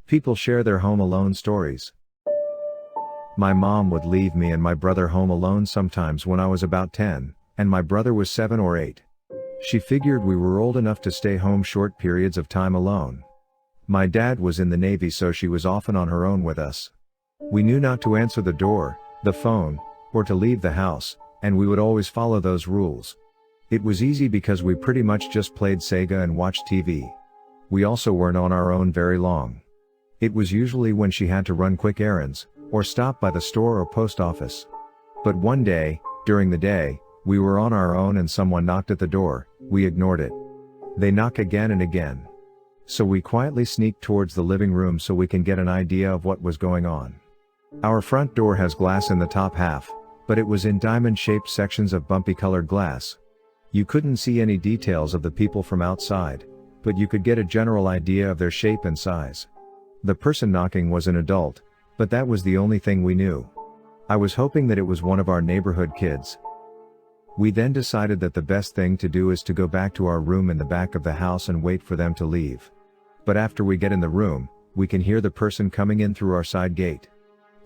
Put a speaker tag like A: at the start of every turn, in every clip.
A: People share their home alone stories. My mom would leave me and my brother home alone sometimes when I was about 10, and my brother was 7 or 8. She figured we were old enough to stay home short periods of time alone. My dad was in the Navy, so she was often on her own with us. We knew not to answer the door, the phone, or to leave the house, and we would always follow those rules. It was easy because we pretty much just played Sega and watched TV. We also weren't on our own very long. It was usually when she had to run quick errands, or stop by the store or post office. But one day, during the day, we were on our own and someone knocked at the door. We ignored it. They knock again and again. So we quietly sneaked towards the living room so we can get an idea of what was going on. Our front door has glass in the top half, but it was in diamond-shaped sections of bumpy colored glass. You couldn't see any details of the people from outside, but you could get a general idea of their shape and size. The person knocking was an adult, but that was the only thing we knew. I was hoping that it was one of our neighborhood kids. We then decided that the best thing to do is to go back to our room in the back of the house and wait for them to leave. But after we get in the room, we can hear the person coming in through our side gate.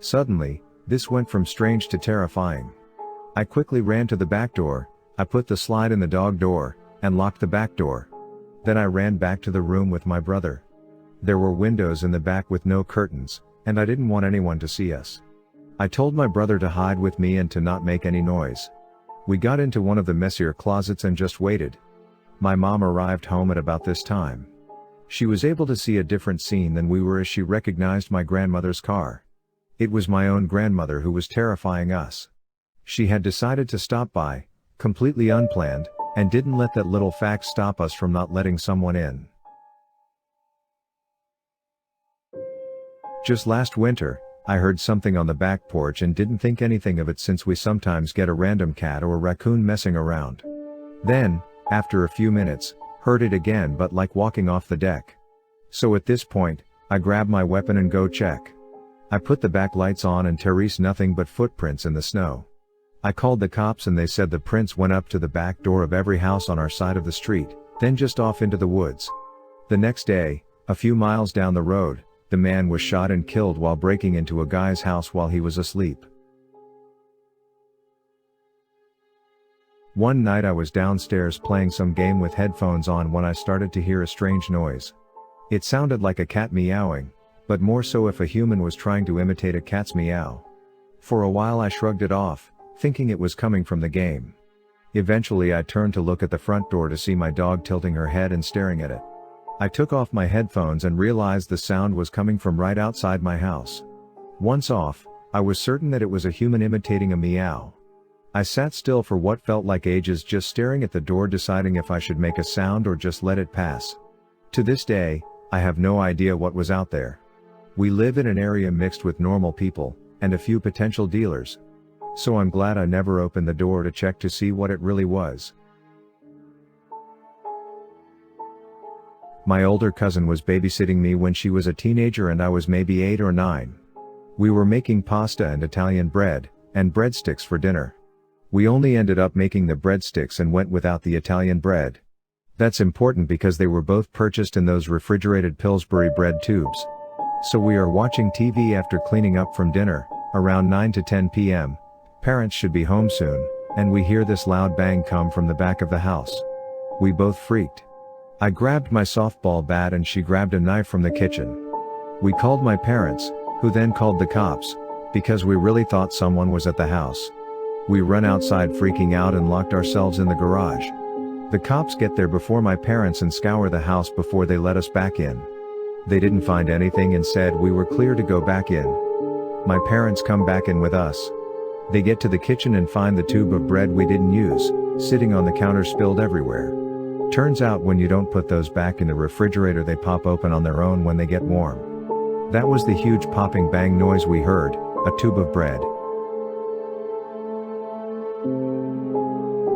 A: Suddenly, this went from strange to terrifying. I quickly ran to the back door, I put the slide in the dog door, and locked the back door. Then I ran back to the room with my brother. There were windows in the back with no curtains, and I didn't want anyone to see us. I told my brother to hide with me and to not make any noise. We got into one of the messier closets and just waited. My mom arrived home at about this time. She was able to see a different scene than we were as she recognized my grandmother's car. It was my own grandmother who was terrifying us. She had decided to stop by, completely unplanned, and didn't let that little fact stop us from not letting someone in. Just last winter, I heard something on the back porch and didn't think anything of it since we sometimes get a random cat or raccoon messing around. Then, after a few minutes, heard it again but like walking off the deck. So at this point, I grab my weapon and go check. I put the back lights on and Therese nothing but footprints in the snow. I called the cops and they said the prints went up to the back door of every house on our side of the street, then just off into the woods. The next day, a few miles down the road, the man was shot and killed while breaking into a guy's house while he was asleep. One night I was downstairs playing some game with headphones on when I started to hear a strange noise. It sounded like a cat meowing, but more so if a human was trying to imitate a cat's meow. For a while I shrugged it off, thinking it was coming from the game. Eventually I turned to look at the front door to see my dog tilting her head and staring at it. I took off my headphones and realized the sound was coming from right outside my house. Once off, I was certain that it was a human imitating a meow. I sat still for what felt like ages, just staring at the door, deciding if I should make a sound or just let it pass. To this day, I have no idea what was out there. We live in an area mixed with normal people, and a few potential dealers. So I'm glad I never opened the door to check to see what it really was. My older cousin was babysitting me when she was a teenager and I was maybe 8 or 9. We were making pasta and Italian bread, and breadsticks for dinner. We only ended up making the breadsticks and went without the Italian bread. That's important because they were both purchased in those refrigerated Pillsbury bread tubes. So we are watching TV after cleaning up from dinner, around 9 to 10 p.m. Parents should be home soon, and we hear this loud bang come from the back of the house. We both freaked. I grabbed my softball bat and she grabbed a knife from the kitchen. We called my parents, who then called the cops, because we really thought someone was at the house. We run outside freaking out and locked ourselves in the garage. The cops get there before my parents and scour the house before they let us back in. They didn't find anything and said we were clear to go back in. My parents come back in with us. They get to the kitchen and find the tube of bread we didn't use, sitting on the counter spilled everywhere. Turns out when you don't put those back in the refrigerator they pop open on their own when they get warm. That was the huge popping bang noise we heard, a tube of bread.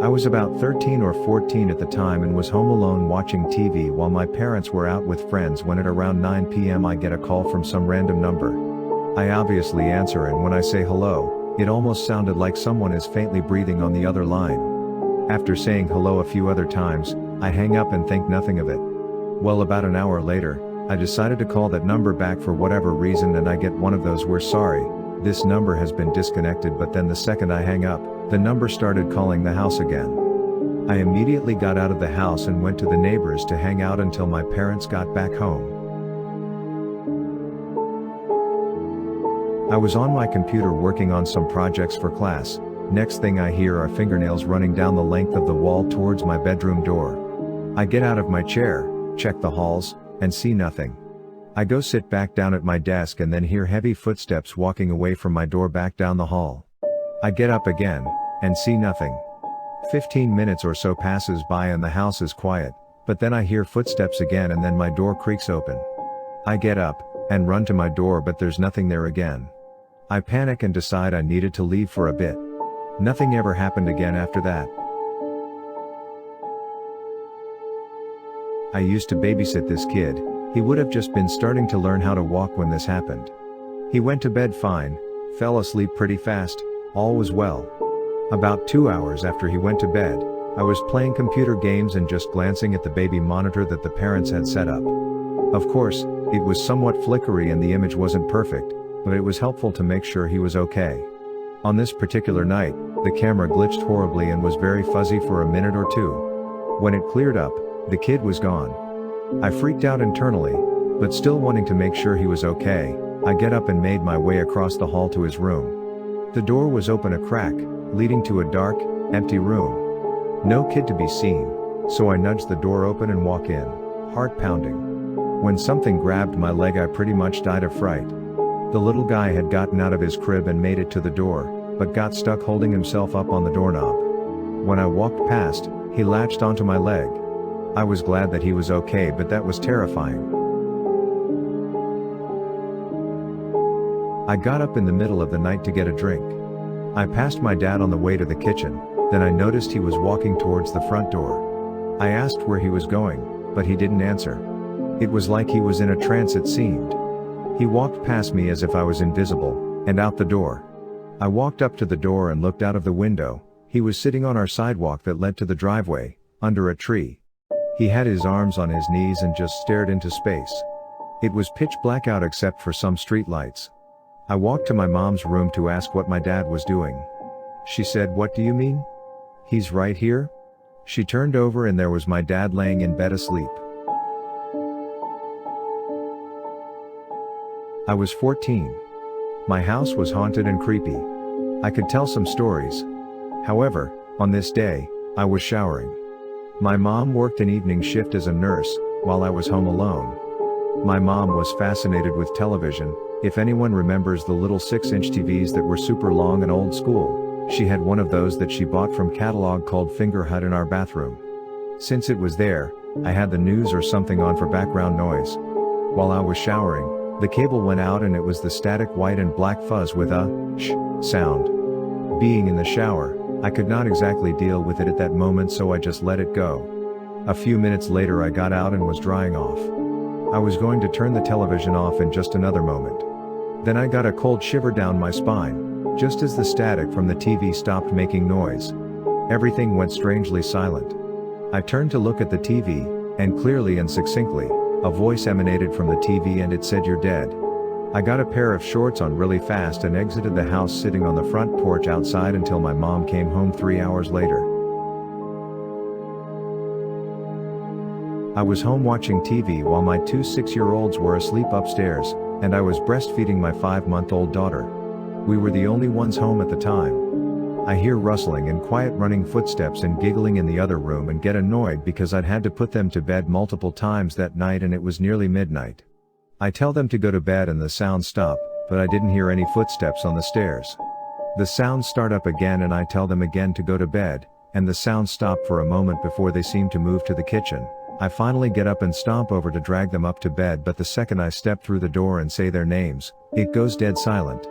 A: I was about 13 or 14 at the time and was home alone watching TV while my parents were out with friends when at around 9 p.m. I get a call from some random number. I obviously answer and when I say hello, it almost sounded like someone is faintly breathing on the other line. After saying hello a few other times, I hang up and think nothing of it. Well, about an hour later, I decided to call that number back for whatever reason, and I get one of those "we're sorry, this number has been disconnected," but then the second I hang up, the number started calling the house again. I immediately got out of the house and went to the neighbors to hang out until my parents got back home. I was on my computer working on some projects for class. Next thing I hear are fingernails running down the length of the wall towards my bedroom door. I get out of my chair, check the halls, and see nothing. I go sit back down at my desk and then hear heavy footsteps walking away from my door back down the hall. I get up again, and see nothing. 15 minutes or so passes by and the house is quiet, but then I hear footsteps again and then my door creaks open. I get up, and run to my door, but there's nothing there again. I panic and decide I needed to leave for a bit. Nothing ever happened again after that. I used to babysit this kid. He would have just been starting to learn how to walk when this happened. He went to bed fine, fell asleep pretty fast, all was well. About 2 hours after he went to bed, I was playing computer games and just glancing at the baby monitor that the parents had set up. Of course, it was somewhat flickery and the image wasn't perfect, but it was helpful to make sure he was okay. On this particular night, the camera glitched horribly and was very fuzzy for a minute or two. When it cleared up, the kid was gone. I freaked out internally, but still wanting to make sure he was okay, I get up and made my way across the hall to his room. The door was open a crack, leading to a dark, empty room. No kid to be seen, so I nudged the door open and walk in, heart pounding. When something grabbed my leg, I pretty much died of fright. The little guy had gotten out of his crib and made it to the door, but got stuck holding himself up on the doorknob. When I walked past, he latched onto my leg. I was glad that he was okay, but that was terrifying. I got up in the middle of the night to get a drink. I passed my dad on the way to the kitchen, then I noticed he was walking towards the front door. I asked where he was going, but he didn't answer. It was like he was in a trance, it seemed. He walked past me as if I was invisible, and out the door. I walked up to the door and looked out of the window. He was sitting on our sidewalk that led to the driveway, under a tree. He had his arms on his knees and just stared into space. It was pitch black out except for some street lights. I walked to my mom's room to ask what my dad was doing. She said, "What do you mean? He's right here?" She turned over and there was my dad laying in bed asleep. I was 14. My house was haunted and creepy. I could tell some stories. However, on this day, I was showering. My mom worked an evening shift as a nurse, while I was home alone. My mom was fascinated with television. If anyone remembers the little 6-inch TVs that were super long and old school, she had one of those that she bought from catalog called Finger Hut in our bathroom. Since it was there, I had the news or something on for background noise. While I was showering, the cable went out and it was the static white and black fuzz with a sh sound. Being in the shower, I could not exactly deal with it at that moment, so I just let it go. A few minutes later I got out and was drying off. I was going to turn the television off in just another moment. Then I got a cold shiver down my spine, just as the static from the TV stopped making noise. Everything went strangely silent. I turned to look at the TV, and clearly and succinctly, a voice emanated from the TV and it said, "You're dead." I got a pair of shorts on really fast and exited the house, sitting on the front porch outside until my mom came home 3 hours later. I was home watching TV while my 2 6-year-olds were asleep upstairs, and I was breastfeeding my 5-month-old daughter. We were the only ones home at the time. I hear rustling and quiet running footsteps and giggling in the other room and get annoyed because I'd had to put them to bed multiple times that night and it was nearly midnight. I tell them to go to bed and the sounds stop, but I didn't hear any footsteps on the stairs. The sounds start up again and I tell them again to go to bed, and the sounds stop for a moment before they seem to move to the kitchen. I finally get up and stomp over to drag them up to bed, but the second I step through the door and say their names, it goes dead silent.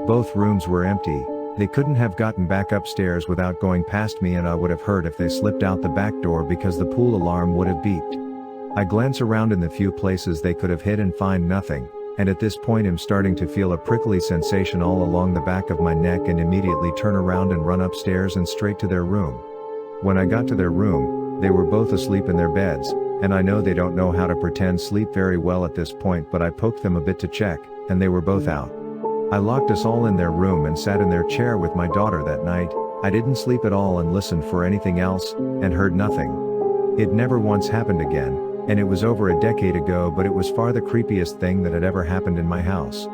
A: Both rooms were empty. They couldn't have gotten back upstairs without going past me, and I would have heard if they slipped out the back door because the pool alarm would have beeped. I glance around in the few places they could have hid and find nothing, and at this point I'm starting to feel a prickly sensation all along the back of my neck and immediately turn around and run upstairs and straight to their room. When I got to their room, they were both asleep in their beds, and I know they don't know how to pretend sleep very well at this point, but I poked them a bit to check, and they were both out. I locked us all in their room and sat in their chair with my daughter that night. I didn't sleep at all and listened for anything else, and heard nothing. It never once happened again, and it was over a decade ago, but it was far the creepiest thing that had ever happened in my house.